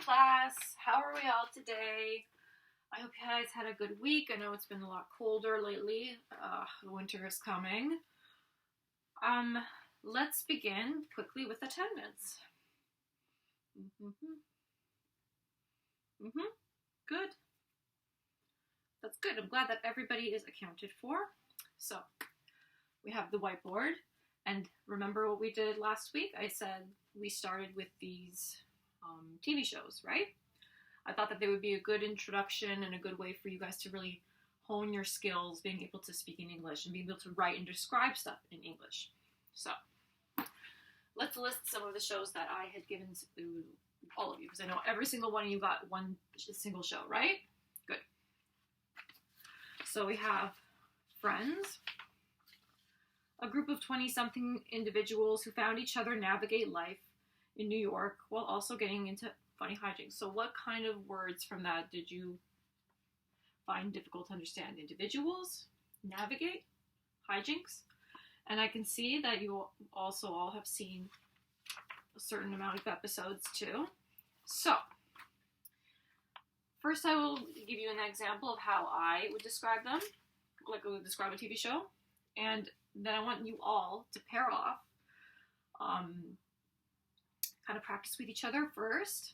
class. How are we all today? I hope you guys had a good week. I know it's been a lot colder lately. Winter is coming. Let's begin quickly with attendance. Good. That's good. I'm glad that everybody is accounted for. So, we have the whiteboard. And remember what we did last week? I said we started with these TV shows, right? I thought that they would be a good introduction and a good way for you guys to really hone your skills, being able to speak in English and being able to write and describe stuff in English. So, let's list some of the shows that I had given to all of you, because I know every single one of you got one single show, right? Good. So we have Friends, a group of 20-something individuals who found each other navigate life in New York while also getting into funny hijinks. So what kind of words from that did you find difficult to understand? Individuals, navigate, hijinks. And I can see that you also all have seen a certain amount of episodes too. So, first I will give you an example of how I would describe them, like I would describe a TV show. And then I want you all to pair off, kind of practice with each other first.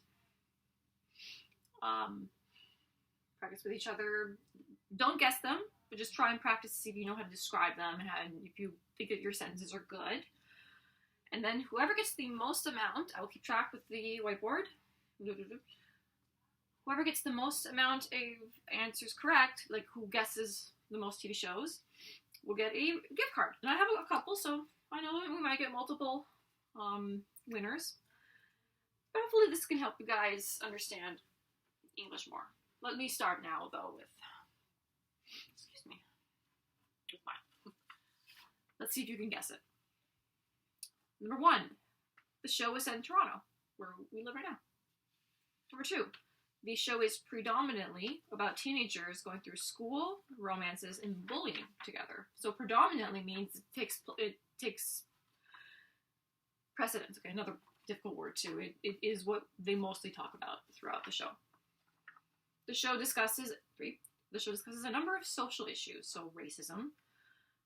Practice with each other. Don't guess them, but just try and practice to see if you know how to describe them and if you think that your sentences are good. And then whoever gets the most amount, I will keep track with the whiteboard. Whoever gets the most amount of answers correct, like who guesses the most TV shows, will get a gift card. And I have a couple, so I know we might get multiple winners. But hopefully this can help you guys understand English more. Let me start now, though, with mine. Let's see if you can guess it. Number 1, the show is set in Toronto, where we live right now. Number 2, the show is predominantly about teenagers going through school, romances, and bullying together. So predominantly means it takes precedence. Okay, another difficult word too. It is what they mostly talk about throughout the show. The show discusses a number of social issues, so racism,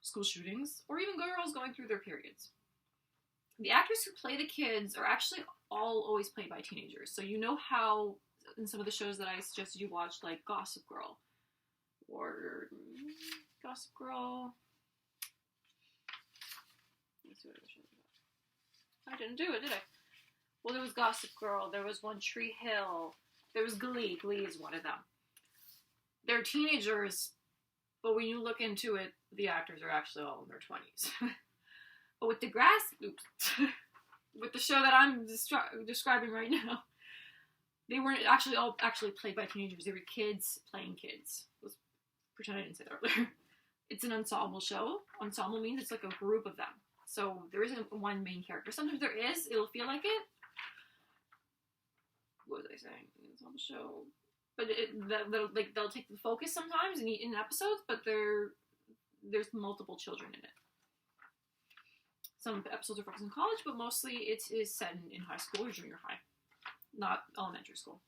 school shootings, or even girls going through their periods. The actors who play the kids are actually all always played by teenagers. So you know how in some of the shows that I suggested you watch, like Gossip Girl, or Gossip Girl. Let's see what other shows I got. I didn't do it, did I? Well, there was Gossip Girl. There was One Tree Hill. There was Glee. Glee is one of them. They're teenagers, but when you look into it, the actors are actually all in their 20s. But with with the show that I'm describing right now, they weren't actually all played by teenagers. They were kids playing kids. Let's pretend I didn't say that earlier. It's an ensemble show. Ensemble means it's like a group of them. So there isn't one main character. Sometimes there is. It'll feel like it. What was I saying? Ensemble show. But they'll take the focus sometimes in episodes, but there's multiple children in it. Some episodes are focused on college, but mostly it is set in high school or junior high, not elementary school.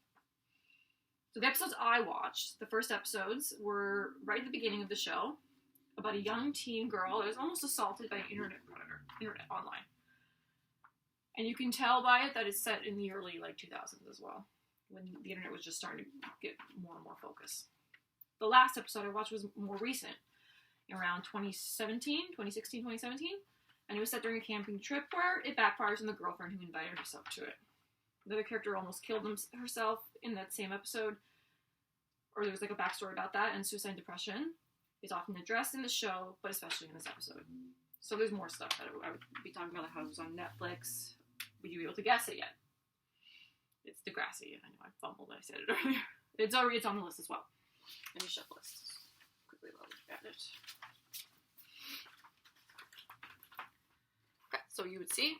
So the episodes I watched, the first episodes, were right at the beginning of the show, about a young teen girl that was almost assaulted by an internet predator, online. And you can tell by it that it's set in the early 2000s as well, when the internet was just starting to get more and more focus. The last episode I watched was more recent, around 2016, 2017. And it was set during a camping trip where it backfires on the girlfriend who invited herself to it. The other character almost killed herself in that same episode. Or there was a backstory about that, and suicide and depression is often addressed in the show, but especially in this episode. So there's more stuff that I would be talking about, how it was on Netflix. Would you be able to guess it yet? It's Degrassi. I know I fumbled when I said it earlier. It's on the list as well. Let me shuffle this. Quickly look at it. Okay, so you would see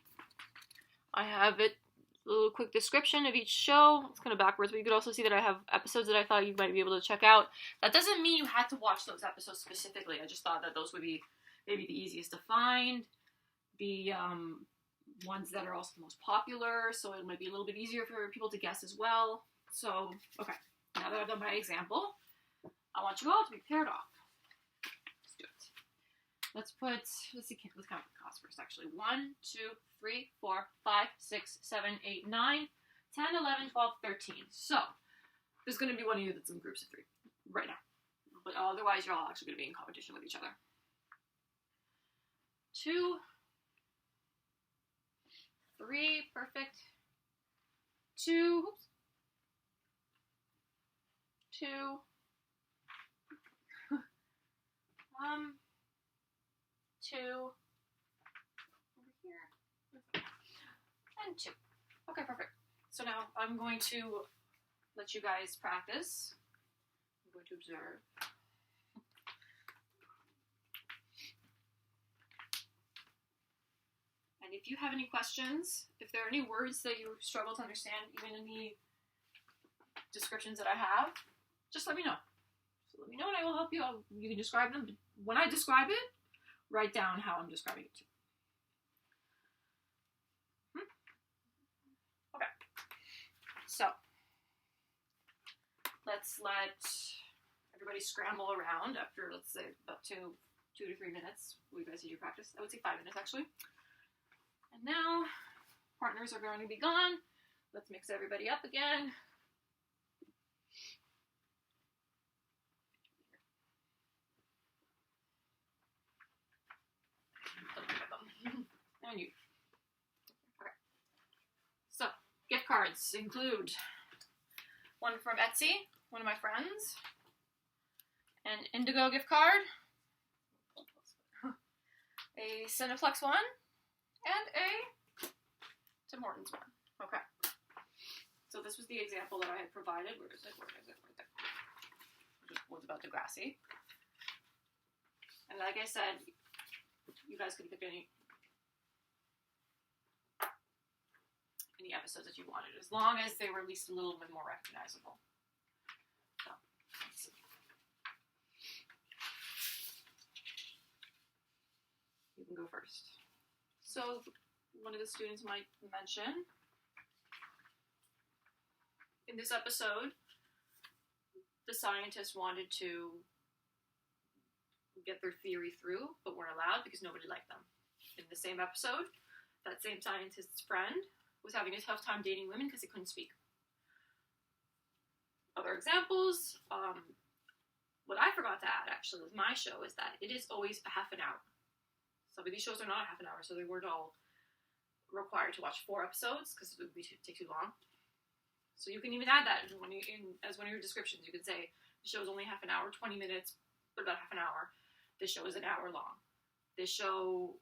I have it, a little quick description of each show. It's kind of backwards, but you could also see that I have episodes that I thought you might be able to check out. That doesn't mean you had to watch those episodes specifically. I just thought that those would be maybe the easiest to find, be ones that are also the most popular, so it might be a little bit easier for people to guess as well. So, okay, now that I've done my example, I want you all to be paired off. Let's do it. Let's count the cost first, actually. 1, 2, 3, 4, 5, 6, 7, 8, 9, 10, 11, 12, 13. So, there's going to be one of you that's in groups of 3 right now. But otherwise, you're all actually going to be in competition with each other. 2, 3, perfect. 2, 2, 2, over here, and 2. Okay, perfect. So now I'm going to let you guys practice. I'm going to observe. And if you have any questions, if there are any words that you struggle to understand, even in the descriptions that I have, just let me know. So let me know and I will help you. You can describe them. When I describe it, write down how I'm describing it too. Okay. So, let's let everybody scramble around after, let's say, about 2 to 3 minutes. You guys did your practice. I would say 5 minutes, actually. And now, partners are going to be gone. Let's mix everybody up again. And you. Okay. So, gift cards include one from Etsy, one of my friends, an Indigo gift card, a Cineplex one, and a Tim Hortons one. Okay. So this was the example that I had provided. Where is it? Right there. Which was about Degrassi. And like I said, you guys could pick any episodes that you wanted, as long as they were at least a little bit more recognizable. So, let's see. You can go first. So, one of the students might mention, in this episode, the scientists wanted to get their theory through, but weren't allowed because nobody liked them. In the same episode, that same scientist's friend was having a tough time dating women because he couldn't speak. Other examples, what I forgot to add, actually, with my show is that it is always a half an hour. Some of these shows are not a half an hour, so they weren't all required to watch 4 episodes, because it would take too long. So you can even add that as one of your descriptions. You could say, the show is only half an hour, 20 minutes, or about half an hour. This show is an hour long. This show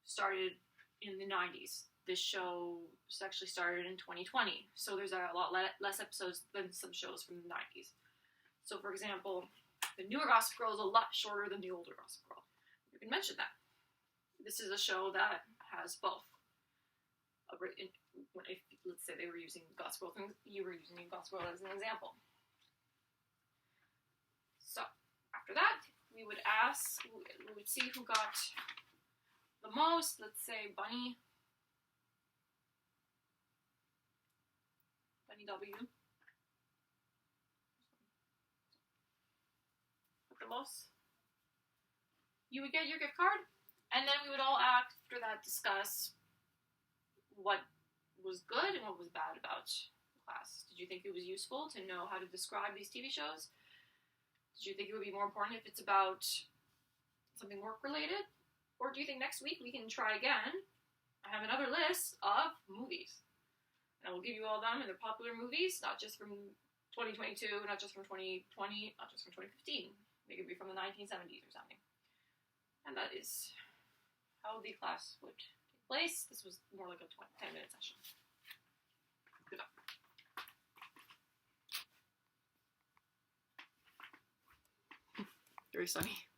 started in the 90s. This show actually started in 2020, so there's a lot less episodes than some shows from the 90s. So, for example, the newer Gossip Girl is a lot shorter than the older Gossip Girl. You can mention that. This is a show that has both. Let's say they were using Gossip Girl, you were using Gossip Girl as an example. So, after that, we would see who got the most. Let's say Bunny W. With the most, you would get your gift card, and then we would all after that discuss what was good and what was bad about the class. Did you think it was useful to know how to describe these TV shows? Did you think it would be more important if it's about something work-related? Or do you think next week we can try again? I have another list of movies. And I will give you all them, and they're popular movies, not just from 2022, not just from 2020, not just from 2015. They could be from the 1970s or something. And that is how the class would take place. This was more like a 10-minute session. Good luck. Very sunny.